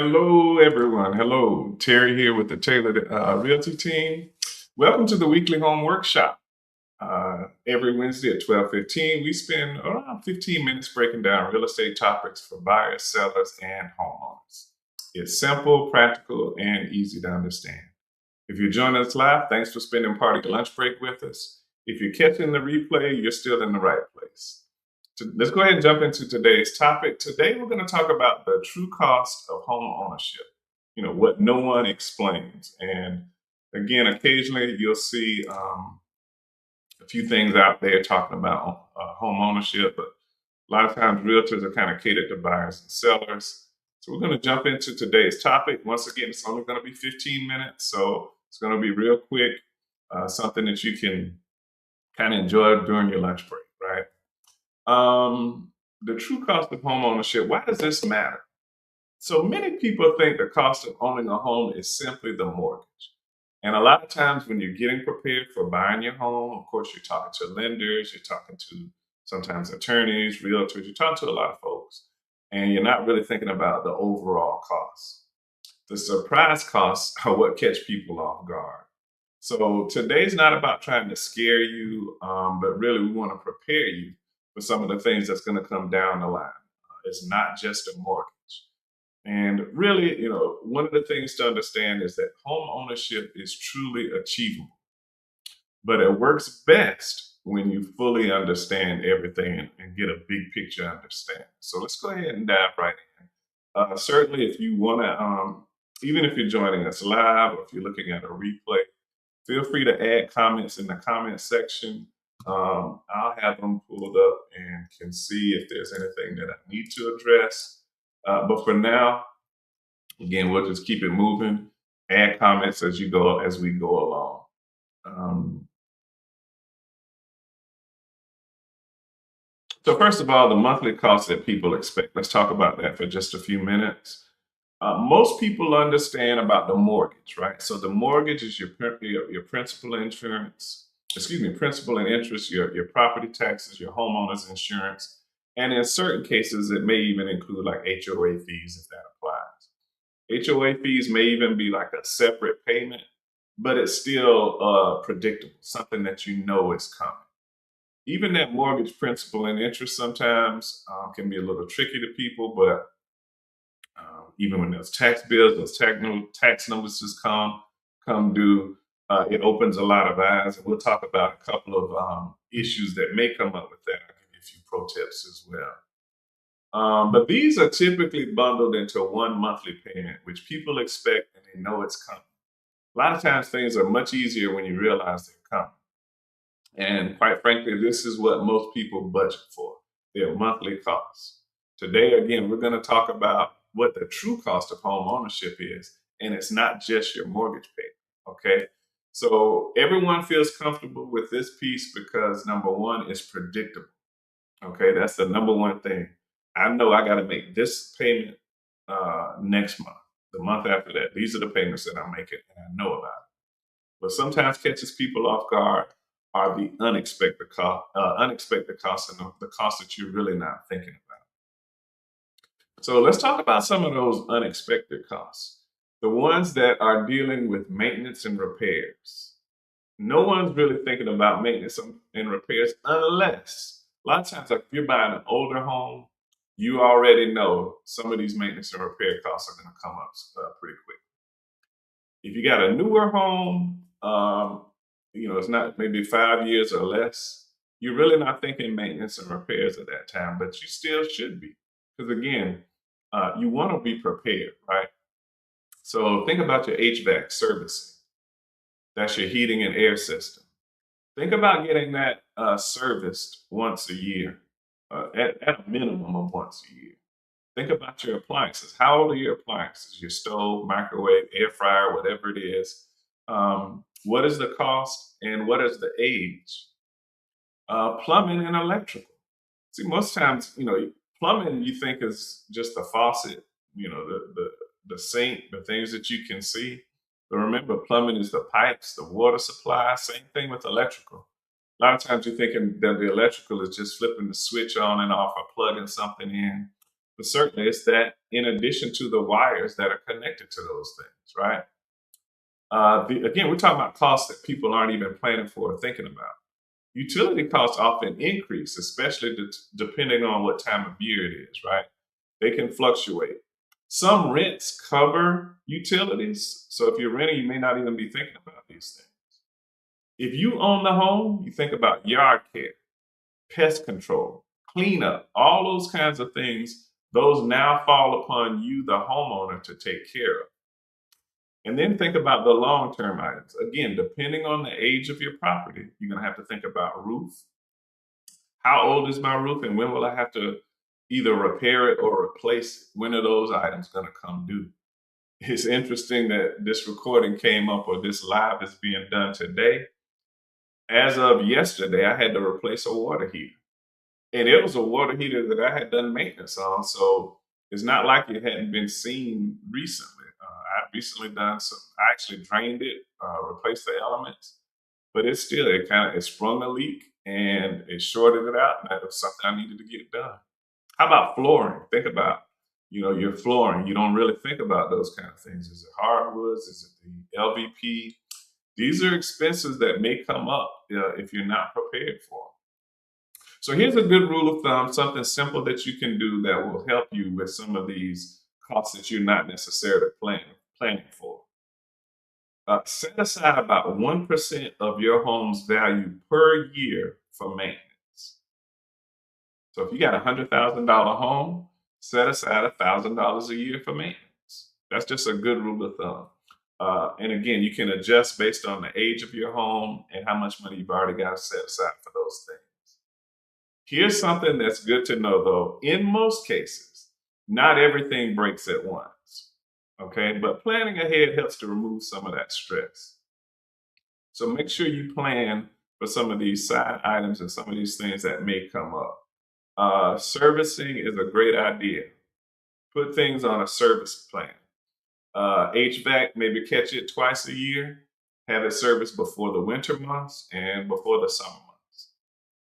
Hello, everyone. Hello, Terry here with the Tailored Realty Team. Welcome to the weekly home workshop. Every Wednesday at 12:15, we spend around 15 minutes breaking down real estate topics for buyers, sellers, and homeowners. It's simple, practical, and easy to understand. If you're joining us live, thanks for spending part of your lunch break with us. If you're catching the replay, you're still in the right place. Let's go ahead and jump into today's topic. Today, we're going to talk about the true cost of home ownership. What no one explains. And again, occasionally you'll see a few things out there talking about home ownership, but a lot of times realtors are kind of catered to buyers and sellers. So we're going to jump into today's topic. Once again, it's only going to be 15 minutes, so it's going to be real quick, something that you can kind of enjoy during your lunch break, right? The true cost of home ownership. Why does this matter? So many people think the cost of owning a home is simply the mortgage. And a lot of times when you're getting prepared for buying your home, of course, you're talking to lenders, you're talking to sometimes attorneys, realtors, you're talking to a lot of folks, and you're not really thinking about the overall cost. The surprise costs are what catch people off guard. So today's not about trying to scare you, but really we want to prepare you for some of the things that's going to come down the line. It's not just a mortgage. And really, one of the things to understand is that home ownership is truly achievable, but it works best when you fully understand everything and get a big picture understanding. So let's go ahead and dive right in. Certainly, if you want to, even if you're joining us live or if you're looking at a replay, feel free to add comments in the comment section. I'll have them pulled up and can see if there's anything that I need to address. But for now, again, we'll just keep it moving. Add comments as we go along. Um, so first of all, the monthly cost that people expect. Let's talk about that for just a few minutes. Most people understand about the mortgage, right? So the mortgage is your principal insurance, excuse me, principal and interest, your property taxes, your homeowner's insurance, and in certain cases, it may even include like HOA fees if that applies. HOA fees may even be like a separate payment, but it's still predictable, something that you know is coming. Even that mortgage principal and interest sometimes can be a little tricky to people, but even when those tax bills, those tax notices come due, it opens a lot of eyes. And we'll talk about a couple of issues that may come up with that. I'll give you a few pro tips as well. But these are typically bundled into one monthly payment, which people expect and they know it's coming. A lot of times things are much easier when you realize they're coming. And quite frankly, this is what most people budget for, their monthly costs. Today, again, we're going to talk about what the true cost of home ownership is. And it's not just your mortgage payment. Okay. So everyone feels comfortable with this piece because number one, it's predictable. Okay. That's the number one thing. I know I got to make this payment next month, the month after that. These are the payments that I'm making and I know about it. But sometimes catches people off guard are the unexpected costs and the costs that you're really not thinking about. So let's talk about some of those unexpected costs. The ones that are dealing with maintenance and repairs. No one's really thinking about maintenance and repairs unless a lot of times, like if you're buying an older home, you already know some of these maintenance and repair costs are going to come up pretty quick. If you got a newer home, it's not maybe 5 years or less, you're really not thinking maintenance and repairs at that time, but you still should be. Because again, you want to be prepared, right? So think about your HVAC servicing. That's your heating and air system. Think about getting that serviced once a year, at a minimum of once a year. Think about your appliances. How old are your appliances? Your stove, microwave, air fryer, whatever it is. What is the cost and what is the age? Plumbing and electrical. See, most times, plumbing you think is just the faucet, the sink, the things that you can see. But remember, plumbing is the pipes, the water supply. Same thing with electrical. A lot of times you're thinking that the electrical is just flipping the switch on and off or plugging something in. But certainly it's that in addition to the wires that are connected to those things, right? Again, we're talking about costs that people aren't even planning for or thinking about. Utility costs often increase, especially depending on what time of year it is, right? They can fluctuate. Some rents cover utilities. So if you're renting, you may not even be thinking about these things. If you own the home, you think about yard care, pest control, cleanup, all those kinds of things. Those now fall upon you, the homeowner, to take care of. And then think about the long term items. Again, depending on the age of your property, you're going to have to think about roof. How old is my roof, and when will I have to either repair it or replace it? When are those items going to come due? It's interesting that this recording came up, or this live is being done today. As of yesterday, I had to replace a water heater. And it was a water heater that I had done maintenance on. So it's not like it hadn't been seen recently. I recently done some, I actually drained it, replaced the elements, but it's still, it sprung a leak and it shorted it out. And that was something I needed to get done. How about flooring? Think about, your flooring. You don't really think about those kind of things. Is it hardwoods? Is it the LVP? These are expenses that may come up if you're not prepared for 'em. So here's a good rule of thumb, something simple that you can do that will help you with some of these costs that you're not necessarily planning for. Set aside about 1% of your home's value per year for maintenance. So if you got a $100,000 home, set aside $1,000 a year for maintenance. That's just a good rule of thumb. And again, you can adjust based on the age of your home and how much money you've already got set aside for those things. Here's something that's good to know though. In most cases, not everything breaks at once. Okay, but planning ahead helps to remove some of that stress. So make sure you plan for some of these side items and some of these things that may come up. Servicing is a great idea. Put things on a service plan. HVAC, maybe catch it twice a year. Have it serviced before the winter months and before the summer months.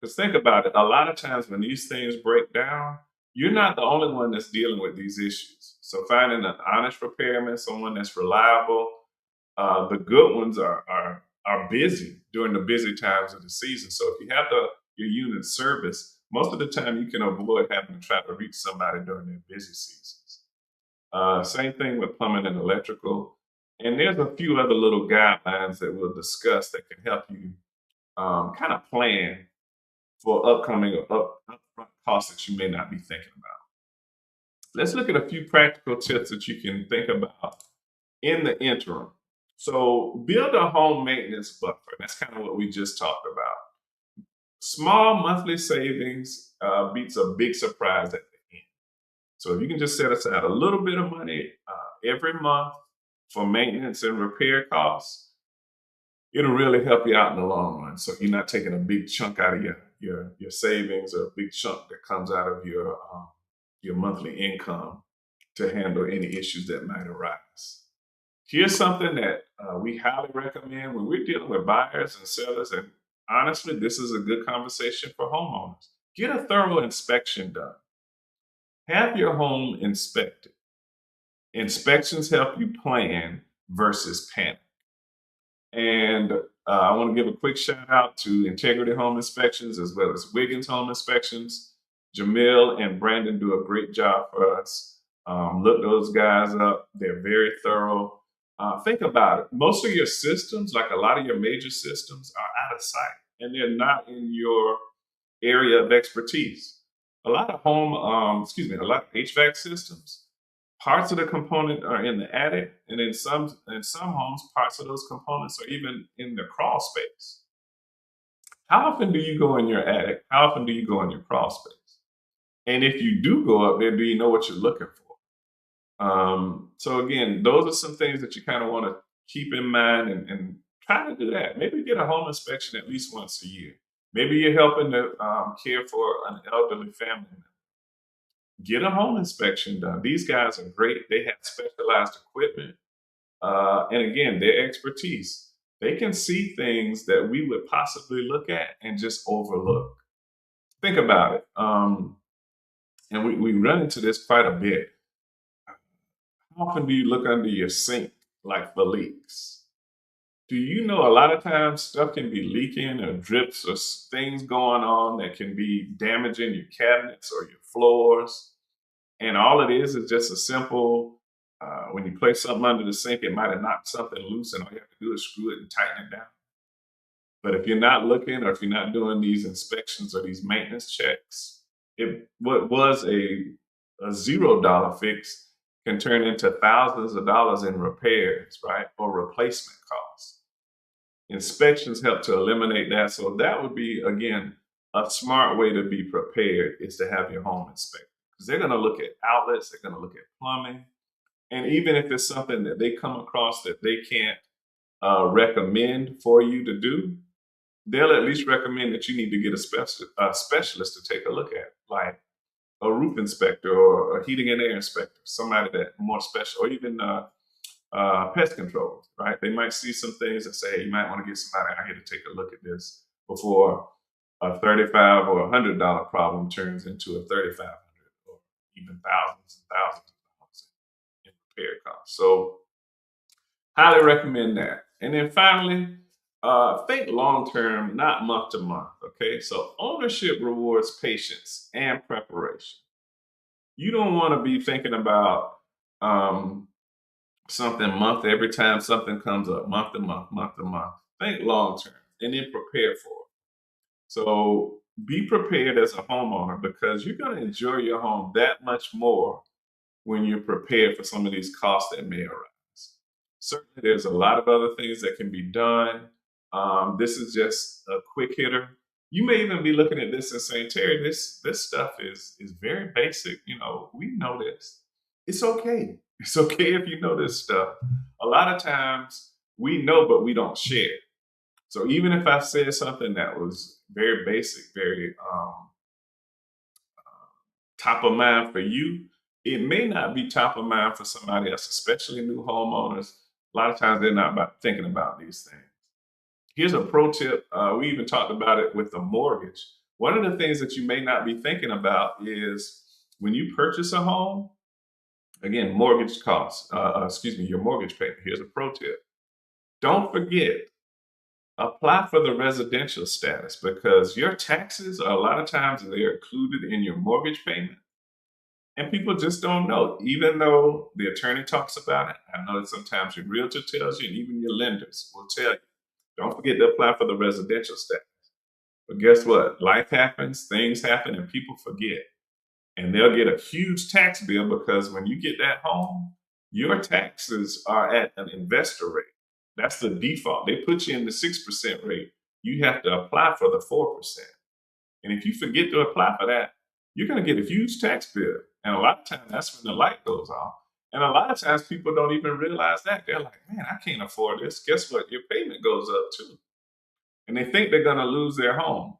Because think about it, a lot of times when these things break down, you're not the only one that's dealing with these issues. So finding an honest repairman, someone that's reliable, the good ones are busy during the busy times of the season. So if you have your unit serviced, most of the time you can avoid having to try to reach somebody during their busy seasons. Same thing with plumbing and electrical. And there's a few other little guidelines that we'll discuss that can help you kind of plan for upcoming or upfront costs that you may not be thinking about. Let's look at a few practical tips that you can think about in the interim. So build a home maintenance buffer. That's kind of what we just talked about. Small monthly savings beats a big surprise at the end. So if you can just set aside a little bit of money every month for maintenance and repair costs, it'll really help you out in the long run. So you're not taking a big chunk out of your savings, or a big chunk that comes out of your monthly income to handle any issues that might arise. Here's something that we highly recommend when we're dealing with buyers and sellers. And honestly, this is a good conversation for homeowners. Get a thorough inspection done. Have your home inspected. Inspections help you plan versus panic. And I want to give a quick shout out to Integrity Home Inspections as well as Wiggins Home Inspections. Jamil and Brandon do a great job for us. Look those guys up. They're very thorough. Think about it. Most of your systems, like a lot of your major systems, are out of sight and they're not in your area of expertise. A lot of a lot of HVAC systems, parts of the component are in the attic, and in some homes, parts of those components are even in the crawl space. How often do you go in your attic? How often do you go in your crawl space? And if you do go up there, do you know what you're looking for? So again, those are some things that you kind of want to keep in mind and try to do that. Maybe get a home inspection at least once a year. Maybe you're helping to care for an elderly family member. Get a home inspection done. These guys are great. They have specialized equipment. And again, their expertise. They can see things that we would possibly look at and just overlook. Think about it. And we run into this quite a bit. How often do you look under your sink like for leaks? Do you know a lot of times stuff can be leaking or drips or things going on that can be damaging your cabinets or your floors? And all it is just a simple, when you place something under the sink, it might have knocked something loose, and all you have to do is screw it and tighten it down. But if you're not looking or if you're not doing these inspections or these maintenance checks, what was a $0 fix can turn into thousands of dollars in repairs, right? Or replacement costs. Inspections help to eliminate that. So that would be, again, a smart way to be prepared is to have your home inspected. Because they're going to look at outlets, they're going to look at plumbing. And even if it's something that they come across that they can't recommend for you to do, they'll at least recommend that you need to get a specialist to take a look at, like a roof inspector or a heating and air inspector, somebody that more special, or even pest control, right? They might see some things and say, hey, you might want to get somebody out here to take a look at this before a $35 or $100 problem turns into a $3,500 or even thousands and thousands of dollars in repair costs. So highly recommend that. And then finally, think long term, not month to month. Okay, so ownership rewards patience and preparation. You don't want to be thinking about something month every time something comes up, month to month, month to month. Think long term and then prepare for it. So be prepared as a homeowner because you're going to enjoy your home that much more when you're prepared for some of these costs that may arise. Certainly, there's a lot of other things that can be done. This is just a quick hitter. You may even be looking at this and saying, Terry, this stuff is very basic. You know, we know this. It's okay. It's okay if you know this stuff. A lot of times we know, but we don't share. So even if I said something that was very basic, very top of mind for you, it may not be top of mind for somebody else, especially new homeowners. A lot of times they're not thinking about these things. Here's a pro tip. We even talked about it with the mortgage. One of the things that you may not be thinking about is when you purchase a home, again, mortgage costs, your mortgage payment. Here's a pro tip. Don't forget, apply for the residential status because your taxes are a lot of times they're included in your mortgage payment. And people just don't know, even though the attorney talks about it. I know that sometimes your realtor tells you, and even your lenders will tell you, don't forget to apply for the residential status. But guess what? Life happens, things happen, and people forget. And they'll get a huge tax bill because when you get that home, your taxes are at an investor rate. That's the default. They put you in the 6% rate. You have to apply for the 4%. And if you forget to apply for that, you're going to get a huge tax bill. And a lot of times that's when the light goes off. And a lot of times people don't even realize that. They're like, man, I can't afford this. Guess what? Your payment goes up too. And they think they're going to lose their home.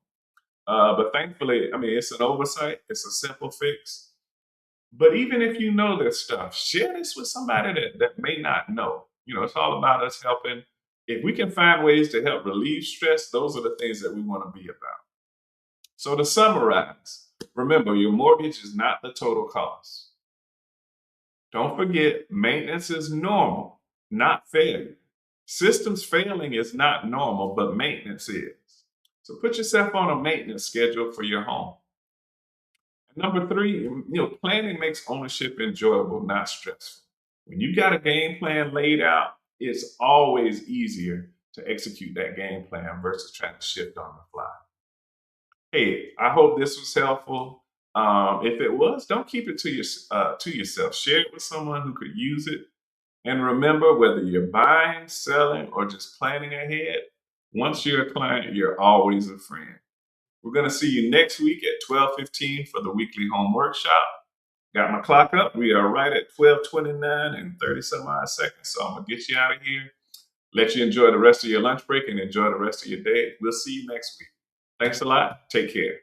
But thankfully, I mean, it's an oversight. It's a simple fix. But even if you know this stuff, share this with somebody that may not know. You know, it's all about us helping. If we can find ways to help relieve stress, those are the things that we want to be about. So to summarize, remember, your mortgage is not the total cost. Don't forget, maintenance is normal, not failure. Systems failing is not normal, but maintenance is. So put yourself on a maintenance schedule for your home. And number three, planning makes ownership enjoyable, not stressful. When you got a game plan laid out, it's always easier to execute that game plan versus trying to shift on the fly. Hey, I hope this was helpful. If it was, don't keep it to yourself. Share it with someone who could use it. And remember, whether you're buying, selling, or just planning ahead, once you're a client, you're always a friend. We're going to see you next week at 12:15 for the weekly home workshop. Got my clock up. We are right at 12:29 and 30 some odd seconds. So I'm going to get you out of here, let you enjoy the rest of your lunch break and enjoy the rest of your day. We'll see you next week. Thanks a lot. Take care.